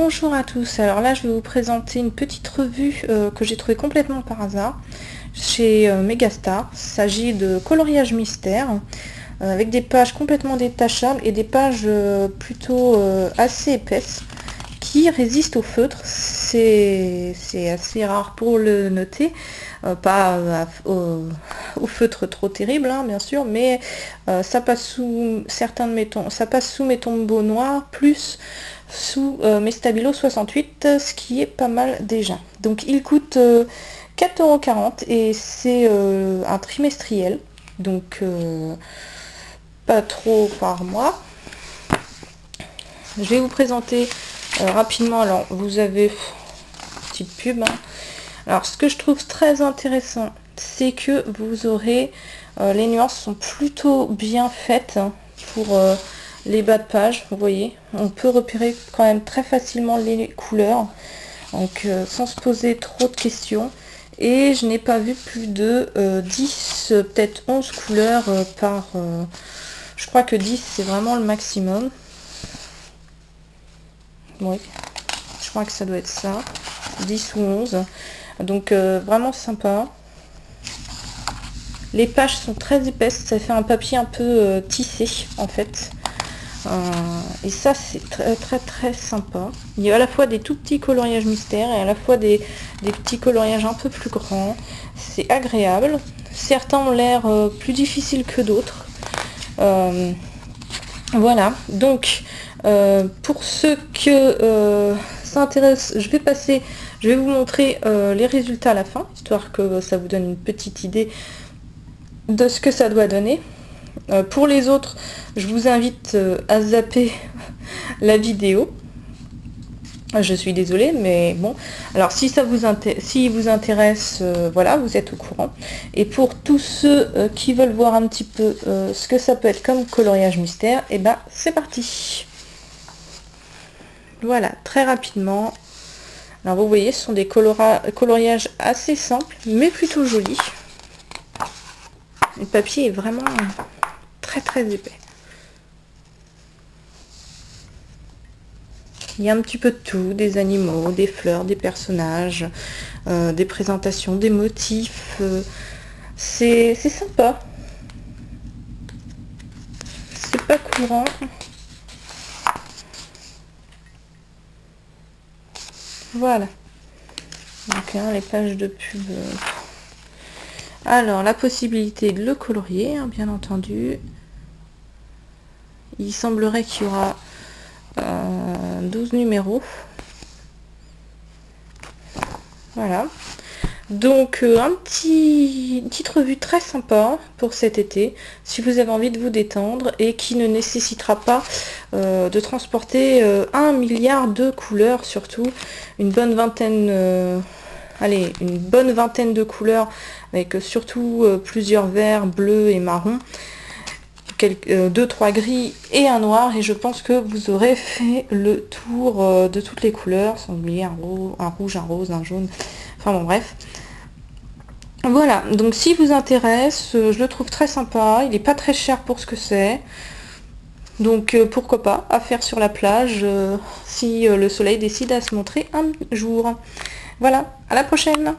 Bonjour à tous, alors là je vais vous présenter une petite revue que j'ai trouvée complètement par hasard chez Megastar. Il s'agit de coloriage mystère avec des pages complètement détachables et des pages plutôt assez épaisses qui résistent au feutre. C'est assez rare pour le noter, pas au feutre trop terrible hein, bien sûr, mais ça passe sous certains de mes tons, ça passe sous mes tombeaux noirs plus sous mes Stabilo 68, ce qui est pas mal déjà. Donc il coûte 4,40 € et c'est un trimestriel, donc pas trop par mois. Je vais vous présenter rapidement. Alors vous avez petite pub hein. Alors ce que je trouve très intéressant, c'est que vous aurez les nuances sont plutôt bien faites hein, pour les bas de page. Vous voyez, on peut repérer quand même très facilement les couleurs, donc sans se poser trop de questions. Et je n'ai pas vu plus de 10, peut-être 11 couleurs par... je crois que 10 c'est vraiment le maximum. Oui, je crois que ça doit être ça, 10 ou 11. Donc vraiment sympa. Les pages sont très épaisses, ça fait un papier un peu tissé en fait. Et ça c'est très sympa. Il y a à la fois des tout petits coloriages mystères et à la fois des petits coloriages un peu plus grands. C'est agréable. Certains ont l'air plus difficiles que d'autres. Voilà, donc pour ceux que ça intéresse, je vais vous montrer les résultats à la fin, histoire que ça vous donne une petite idée de ce que ça doit donner. Pour les autres, je vous invite à zapper la vidéo. Je suis désolée, mais bon. Alors si ça vous intéresse, voilà, vous êtes au courant. Et pour tous ceux qui veulent voir un petit peu ce que ça peut être comme coloriage mystère, et ben c'est parti. Voilà, très rapidement. Alors vous voyez, ce sont des coloriages assez simples, mais plutôt jolis. Le papier est vraiment très épais. Il y a un petit peu de tout, des animaux, des fleurs, des personnages, des présentations, des motifs. C'est sympa. C'est pas courant. Voilà. Donc hein, les pages de pub. Alors la possibilité de le colorier, hein, bien entendu. Il semblerait qu'il y aura 12 numéros. Voilà. Donc une petite revue très sympa pour cet été, si vous avez envie de vous détendre et qui ne nécessitera pas de transporter 1 milliard de couleurs, surtout une bonne vingtaine, allez, une bonne vingtaine de couleurs avec surtout plusieurs verts, bleus et marrons. 2-3 gris et un noir, et je pense que vous aurez fait le tour de toutes les couleurs, sans oublier un rouge, un rose, un jaune, enfin bon bref. Voilà, donc si vous intéresse, je le trouve très sympa, il n'est pas très cher pour ce que c'est, donc pourquoi pas, à faire sur la plage si le soleil décide à se montrer un jour. Voilà, à la prochaine.